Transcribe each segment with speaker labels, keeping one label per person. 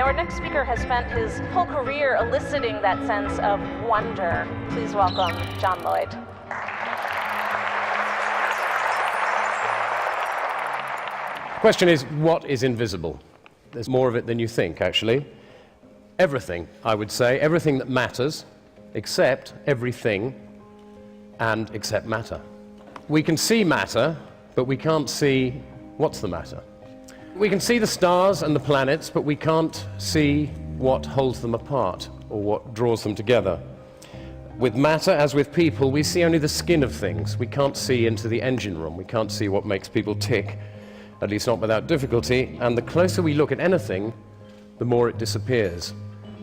Speaker 1: Our next speaker has spent his whole career eliciting that sense of wonder. Please welcome John Lloyd.
Speaker 2: The question is, what is invisible? There's more of it than you think, actually. Everything, I would say, everything that matters, except everything, and except matter. We can see matter, but we can't see what's the matter. We can see the stars and the planets, but we can't see what holds them apart, or what draws them together. With matter, as with people, we see only the skin of things. We can't see into the engine room. We can't see what makes people tick, at least not without difficulty, and the closer we look at anything, the more it disappears.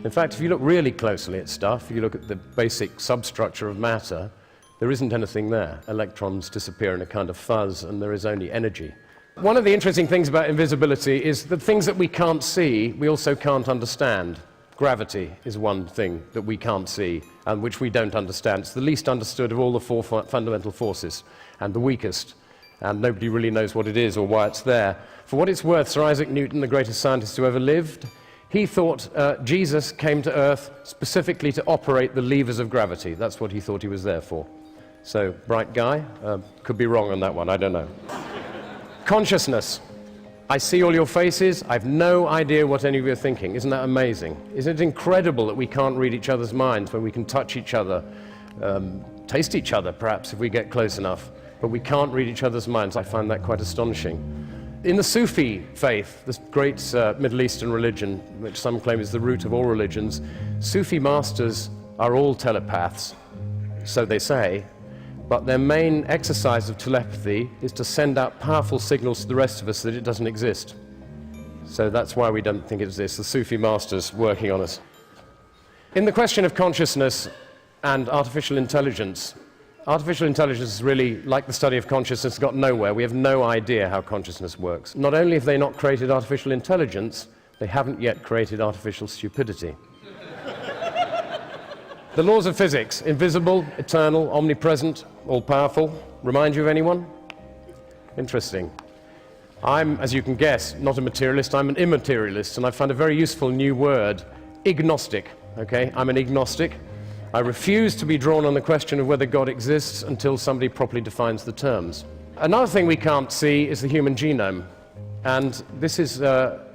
Speaker 2: In fact, if you look really closely at stuff, if you look at the basic substructure of matter, there isn't anything there. Electrons disappear in a kind of fuzz, and there is only energy. One of the interesting things about invisibility is that things that we can't see, we also can't understand. Gravity is one thing that we can't see, and which we don't understand. It's the least understood of all the four fundamental forces, and the weakest. And nobody really knows what it is or why it's there. For what it's worth, Sir Isaac Newton, the greatest scientist who ever lived, he thought Jesus came to Earth specifically to operate the levers of gravity. That's what he thought he was there for. So, bright guy. Could be wrong on that one, I don't know. Consciousness. I see all your faces. I've no idea what any of you are thinking. Isn't that amazing? Isn't it incredible that we can't read each other's minds when we can touch each other, taste each other, perhaps, if we get close enough? But we can't read each other's minds. I find that quite astonishing. In the Sufi faith, this great Middle Eastern religion, which some claim is the root of all religions, Sufi masters are all telepaths, so they say, but their main exercise of telepathy is to send out powerful signals to the rest of us that it doesn't exist. So that's why we don't think it exists, the Sufi masters working on us. In the question of consciousness and artificial intelligence is really, like the study of consciousness, got nowhere. We have no idea how consciousness works. Not only have they not created artificial intelligence, they haven't yet created artificial stupidity. The laws of physics, invisible, eternal, omnipresent, all-powerful, remind you of anyone? Interesting. I'm, as you can guess, not a materialist, I'm an immaterialist, and I found a very useful new word, agnostic. Okay? I'm an agnostic. I refuse to be drawn on the question of whether God exists until somebody properly defines the terms. Another thing we can't see is the human genome. And this is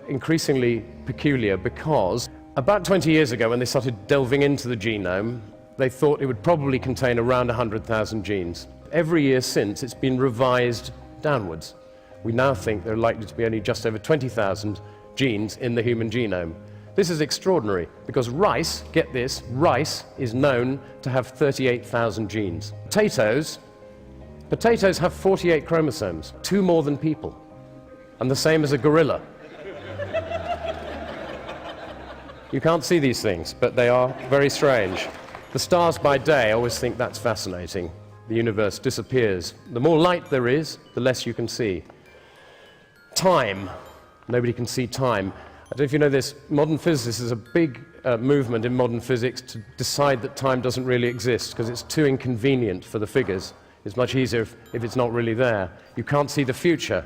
Speaker 2: increasingly peculiar because about 20 years ago, when they started delving into the genome, they thought it would probably contain around 100,000 genes. Every year since, it's been revised downwards. We now think there are likely to be only just over 20,000 genes in the human genome. This is extraordinary, because rice, get this, rice is known to have 38,000 genes. Potatoes have 48 chromosomes, 2 more than people, and the same as a gorilla. You can't see these things, but they are very strange. The stars by day, I always think that's fascinating. The universe disappears. The more light there is, the less you can see. Time. Nobody can see time. I don't know if you know this, modern physicists, there's a big movement in modern physics to decide that time doesn't really exist because it's too inconvenient for the figures. It's much easier if it's not really there. You can't see the future,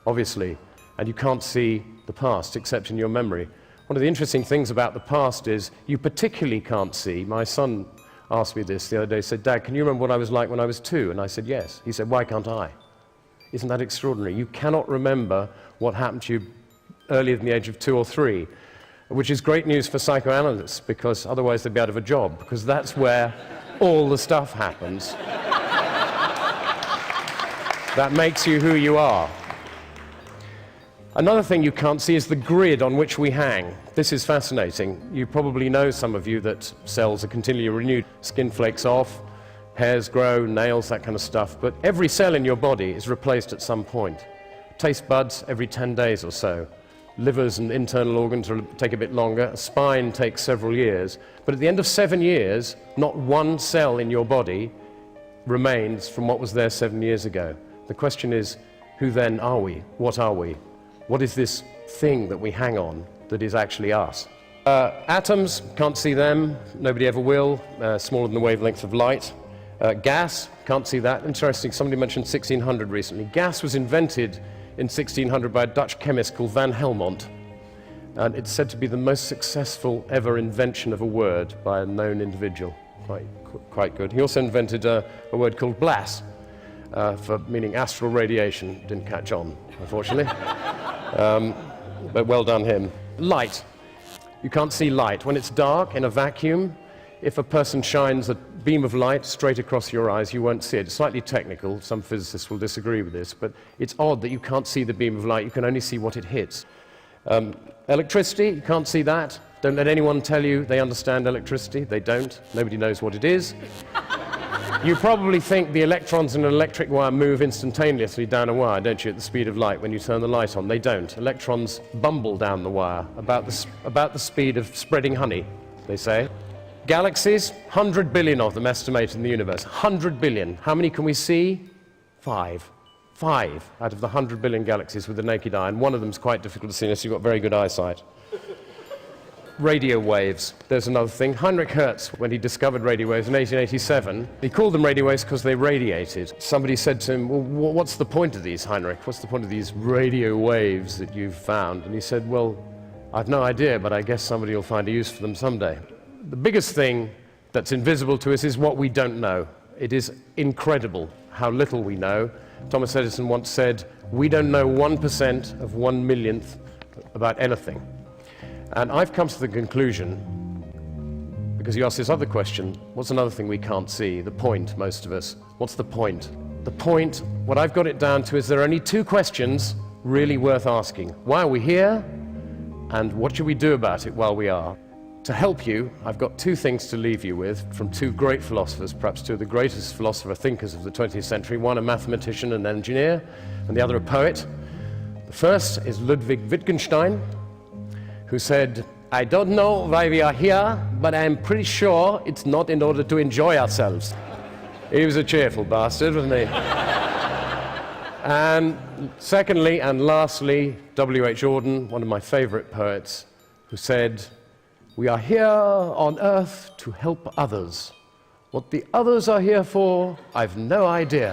Speaker 2: obviously, and you can't see the past except in your memory. One of the interesting things about the past is you particularly can't see. My son asked me this the other day, said, "Dad, can you remember what I was like when I was 2?" And I said, "Yes." He said, "Why can't I?" Isn't that extraordinary? You cannot remember what happened to you earlier than the age of 2 or 3, which is great news for psychoanalysts, because otherwise they'd be out of a job, because that's where all the stuff happens. That makes you who you are. Another thing you can't see is the grid on which we hang. This is fascinating. You probably know, some of you, that cells are continually renewed. Skin flakes off, hairs grow, nails, that kind of stuff, but every cell in your body is replaced at some point. Taste buds every 10 days or so. Livers and internal organs take a bit longer. A spine takes several years. But at the end of 7 years, not one cell in your body remains from what was there 7 years ago. The question is, who then are we? What are we? What is this thing that we hang on that is actually us? Atoms, can't see them. Nobody ever will. Smaller than the wavelength of light. Gas, can't see that. Interesting, somebody mentioned 1600 recently. Gas was invented in 1600 by a Dutch chemist called Van Helmont. And it's said to be the most successful ever invention of a word by a known individual. Quite good. He also invented a word called blas, for meaning astral radiation. Didn't catch on, unfortunately. But well done him. Light. You can't see light. When it's dark in a vacuum, if a person shines a beam of light straight across your eyes, you won't see it. It's slightly technical. Some physicists will disagree with this, but it's odd that you can't see the beam of light. You can only see what it hits. Electricity, you can't see that. Don't let anyone tell you they understand electricity. They don't. Nobody knows what it is. You probably think the electrons in an electric wire move instantaneously down a wire, don't you, at the speed of light when you turn the light on? They don't. Electrons bumble down the wire about the speed of spreading honey, they say. Galaxies, 100 billion of them estimated in the universe. 100 billion. How many can we see? 5. 5 out of the 100 billion galaxies with the naked eye, and one of them is quite difficult to see unless you've got very good eyesight. Radio waves, there's another thing. Heinrich Hertz, when he discovered radio waves in 1887, he called them radio waves because they radiated. Somebody said to him, well, what's the point of these, Heinrich? What's the point of these radio waves that you've found? And he said, well, I've no idea, but I guess somebody will find a use for them someday. The biggest thing that's invisible to us is what we don't know. It is incredible how little we know. Thomas Edison once said, we don't know 1% of 1 millionth about anything. And I've come to the conclusion, because you asked this other question, what's another thing we can't see? The point, most of us. What's the point? The point, what I've got it down to is there are only 2 questions really worth asking. Why are we here? And what should we do about it while we are? To help you, I've got 2 things to leave you with from 2 great philosophers, perhaps 2 of the greatest philosopher-thinkers of the 20th century, one a mathematician and engineer, and the other a poet. The first is Ludwig Wittgenstein, who said, I don't know why we are here, but I'm pretty sure it's not in order to enjoy ourselves. He was a cheerful bastard, wasn't he? And secondly and lastly, W.H. Auden, one of my favorite poets, who said, we are here on earth to help others. What the others are here for, I've no idea.